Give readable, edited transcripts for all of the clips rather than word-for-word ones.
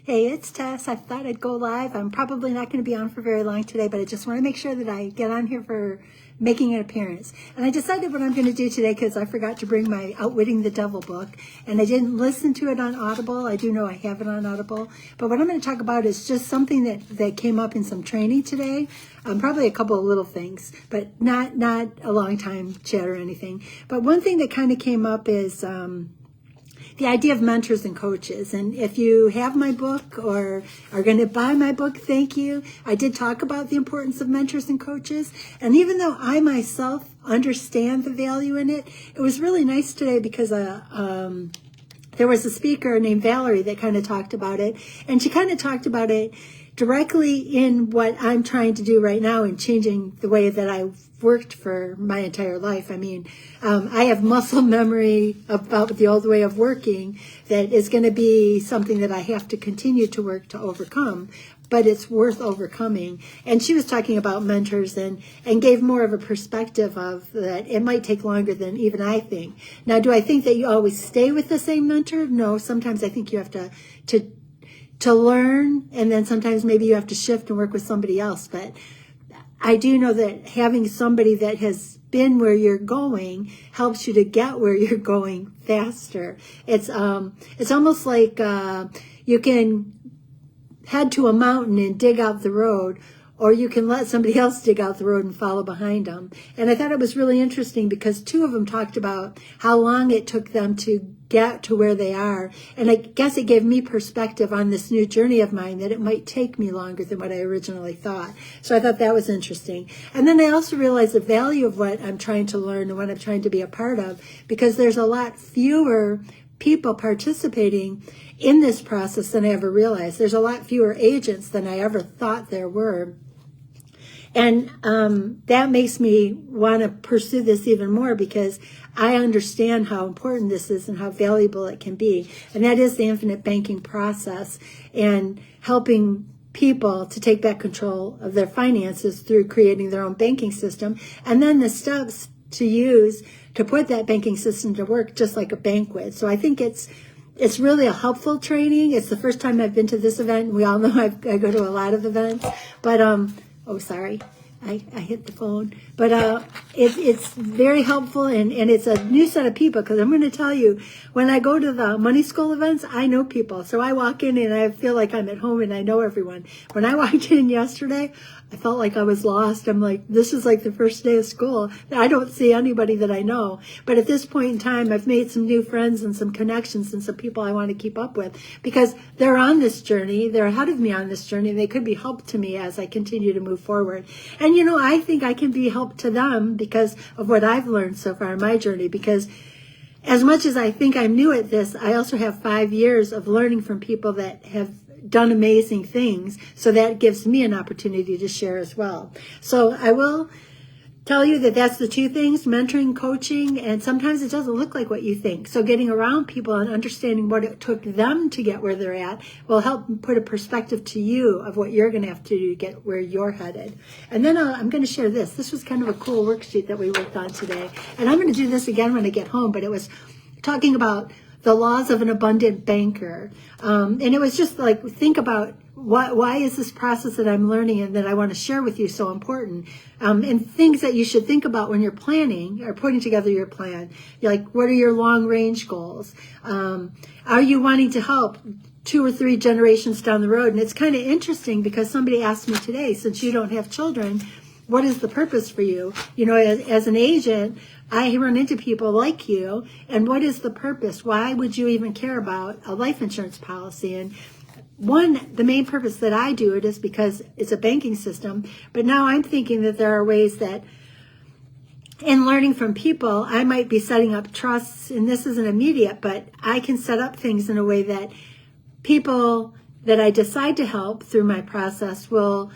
Hey, it's Tess. I thought I'd go live. I'm probably not going to be on for very long today, but I just want to make sure that I get on here for making an appearance. And I decided what I'm going to do today, because I forgot to bring my Outwitting the Devil book, and I didn't listen to it on Audible. I do know I have it on Audible. But what I'm going to talk about is just something that came up in some training today. Probably a couple of little things, but not a long time chat or anything. But one thing that kind of came up is the idea of mentors and coaches. And if you have my book or are going to buy my book, thank you. I did talk about the importance of mentors and coaches. And even though I myself understand the value in it, it was really nice today because there was a speaker named Valerie that kind of talked about it. And she kind of talked about it directly in what I'm trying to do right now in changing the way that I've worked for my entire life. I mean, I have muscle memory about the old way of working that is going to be something that I have to continue to work to overcome, but it's worth overcoming. And she was talking about mentors and gave more of a perspective of that it might take longer than even I think. Now, do I think that you always stay with the same mentor? No, sometimes I think you have to learn, and then sometimes maybe you have to shift and work with somebody else. But I do know that having somebody that has been where you're going helps you to get where you're going faster. It's almost like you can head to a mountain and dig out the road, or you can let somebody else dig out the road and follow behind them. And I thought it was really interesting because two of them talked about how long it took them to get to where they are. And I guess it gave me perspective on this new journey of mine that it might take me longer than what I originally thought. So I thought that was interesting. And then I also realized the value of what I'm trying to learn and what I'm trying to be a part of, because there's a lot fewer people participating in this process than I ever realized. There's a lot fewer agents than I ever thought there were. And that makes me want to pursue this even more, because I understand how important this is and how valuable it can be. And that is the infinite banking process and helping people to take back control of their finances through creating their own banking system. And then the steps to use to put that banking system to work, just like a bank would. So I think it's really a helpful training. It's the first time I've been to this event. We all know I go to a lot of events, but oh, sorry, I hit the phone. But it's very helpful, and it's a new set of people, because I'm going to tell you, when I go to the money school events, I know people. So I walk in and I feel like I'm at home and I know everyone. When I walked in yesterday, I felt like I was lost. I'm like, this is like the first day of school. I don't see anybody that I know. But at this point in time, I've made some new friends and some connections and some people I want to keep up with, because they're on this journey. They're ahead of me on this journey, and they could be help to me as I continue to move forward. And, you know, I think I can be help to them because of what I've learned so far in my journey, because as much as I think I'm new at this, I also have 5 years of learning from people that have done amazing things. So that gives me an opportunity to share as well. So I will tell you that that's the two things: mentoring, coaching, and sometimes it doesn't look like what you think. So getting around people and understanding what it took them to get where they're at will help put a perspective to you of what you're going to have to do to get where you're headed. And then I'm going to share this. This was kind of a cool worksheet that we worked on today. And I'm going to do this again when I get home, but it was talking about the laws of an abundant banker. And it was just like, think about why is this process that I'm learning and that I want to share with you so important? And things that you should think about when you're planning or putting together your plan. Like, what are your long range goals? Are you wanting to help 2 or 3 generations down the road? And it's kind of interesting because somebody asked me today, since you don't have children, what is the purpose for you? You know, as an agent, I run into people like you, and what is the purpose? Why would you even care about a life insurance policy? And the main purpose that I do it is because it's a banking system, but now I'm thinking that there are ways that in learning from people, I might be setting up trusts, and this isn't immediate, but I can set up things in a way that people that I decide to help through my process will,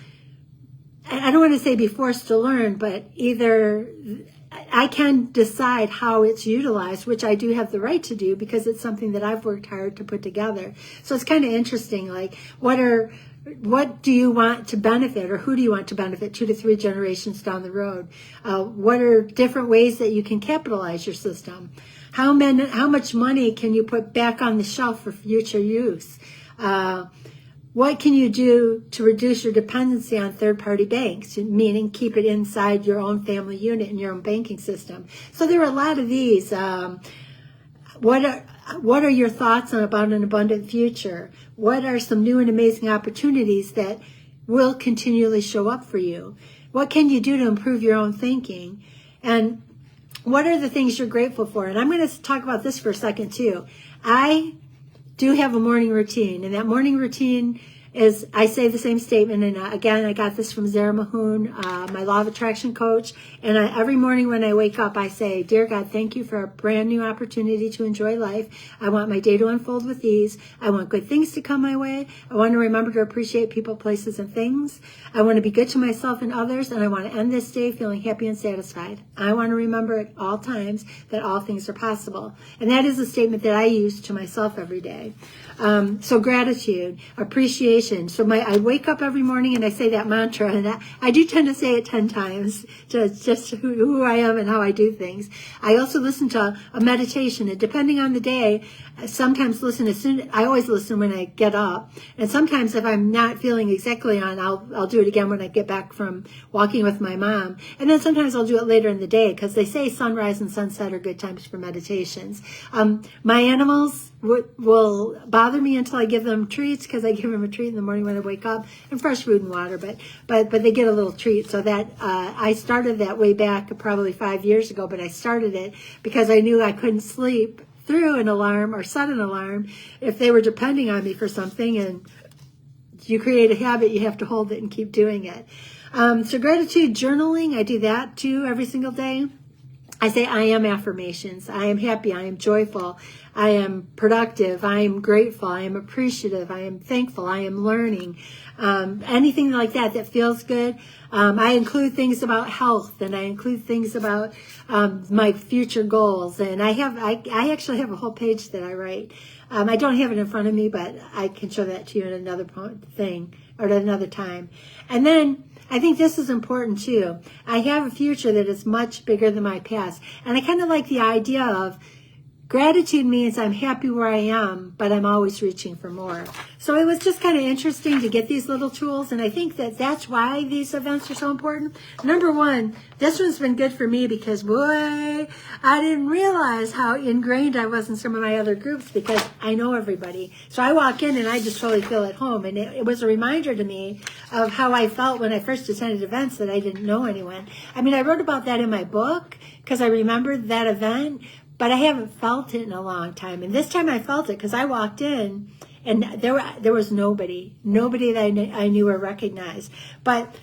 I don't want to say be forced to learn, but either I can decide how it's utilized, which I do have the right to do because it's something that I've worked hard to put together. So it's kind of interesting, like what do you want to benefit, or who do you want to benefit 2 to 3 generations down the road? What are different ways that you can capitalize your system? How much money can you put back on the shelf for future use? what can you do to reduce your dependency on third-party banks, meaning keep it inside your own family unit and your own banking system? So there are a lot of these. What are your thoughts about an abundant future? What are some new and amazing opportunities that will continually show up for you? What can you do to improve your own thinking? And what are the things you're grateful for? And I'm going to talk about this for a second too. I do have a morning routine, and that morning routine is, I say the same statement, and again, I got this from Zara Mahoon, my Law of Attraction coach, and every morning when I wake up, I say, Dear God, thank you for a brand new opportunity to enjoy life. I want my day to unfold with ease. I want good things to come my way. I want to remember to appreciate people, places, and things. I want to be good to myself and others, and I want to end this day feeling happy and satisfied. I want to remember at all times that all things are possible. And that is a statement that I use to myself every day. So gratitude, appreciation. So I wake up every morning and I say that mantra, and I do tend to say it 10 times, just who I am and how I do things. I also listen to a meditation, and depending on the day, sometimes I always listen when I get up. And sometimes if I'm not feeling exactly on, I'll do it again when I get back from walking with my mom. And then sometimes I'll do it later in the day, because they say sunrise and sunset are good times for meditations. My animals will bother me until I give them treats, because I give them a treat in the morning when I wake up, and fresh food and water, but they get a little treat. So that I started that way back probably 5 years ago, but I started it because I knew I couldn't sleep through an alarm or set an alarm if they were depending on me for something. And you create a habit, you have to hold it and keep doing it. So gratitude journaling, I do that too every single day. I say I am affirmations. I am happy. I am joyful. I am productive. I am grateful. I am appreciative. I am thankful. I am learning. Anything like that feels good. I include things about health, and I include things about my future goals. And I actually have a whole page that I write. I don't have it in front of me, but I can show that to you in another thing or at another time. And then I think this is important too. I have a future that is much bigger than my past. And I kind of like the idea of gratitude means I'm happy where I am, but I'm always reaching for more. So it was just kind of interesting to get these little tools, and I think that's why these events are so important. Number one, this one's been good for me because, boy, I didn't realize how ingrained I was in some of my other groups, because I know everybody. So I walk in and I just totally feel at home, and it was a reminder to me of how I felt when I first attended events that I didn't know anyone. I mean, I wrote about that in my book because I remembered that event, but I haven't felt it in a long time. And this time I felt it because I walked in and there was nobody that I knew or recognized. But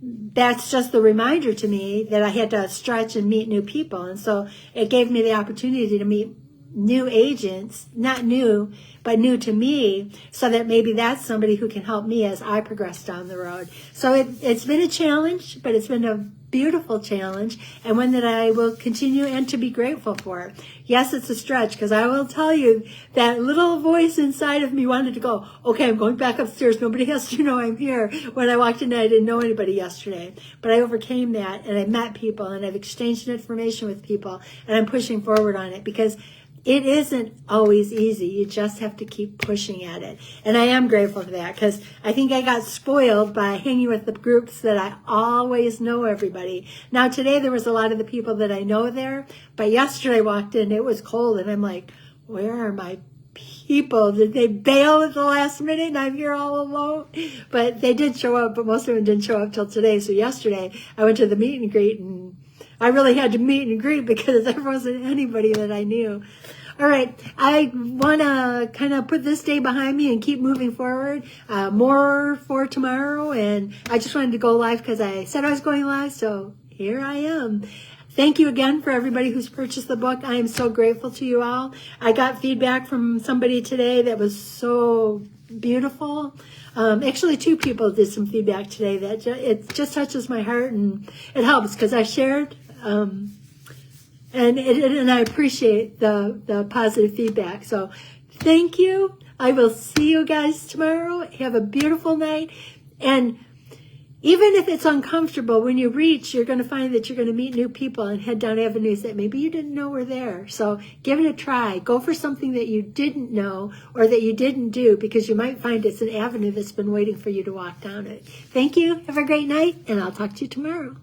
that's just the reminder to me that I had to stretch and meet new people. And so it gave me the opportunity to meet new agents, not new, but new to me, so that maybe that's somebody who can help me as I progress down the road. So it's been a challenge, but it's been a beautiful challenge, and one that I will continue and to be grateful for. Yes, it's a stretch, because I will tell you that little voice inside of me wanted to go, okay, I'm going back upstairs. Nobody has to know I'm here. When I walked in, I didn't know anybody yesterday, but I overcame that, and I met people, and I've exchanged information with people, and I'm pushing forward on it, because it isn't always easy. You just have to keep pushing at it. And I am grateful for that, because I think I got spoiled by hanging with the groups that I always know everybody. Now, today there was a lot of the people that I know there, but yesterday I walked in, it was cold, and I'm like, where are my people? Did they bail at the last minute and I'm here all alone? But they did show up, but most of them didn't show up till today. So yesterday I went to the meet and greet, and I really had to meet and greet because there wasn't anybody that I knew. All right, I want to kind of put this day behind me and keep moving forward. More for tomorrow, and I just wanted to go live because I said I was going live, so here I am. Thank you again for everybody who's purchased the book. I am so grateful to you all. I got feedback from somebody today that was so beautiful. Actually, 2 people did some feedback today that it just touches my heart, and it helps because I shared. And I appreciate the positive feedback. So thank you. I will see you guys tomorrow. Have a beautiful night. And Even if it's uncomfortable, when you reach, you're going to find that you're going to meet new people and head down avenues that maybe you didn't know were there. So give it a try. Go for something that you didn't know or that you didn't do, because you might find it's an avenue that's been waiting for you to walk down it. Thank you. Have a great night, and I'll talk to you tomorrow.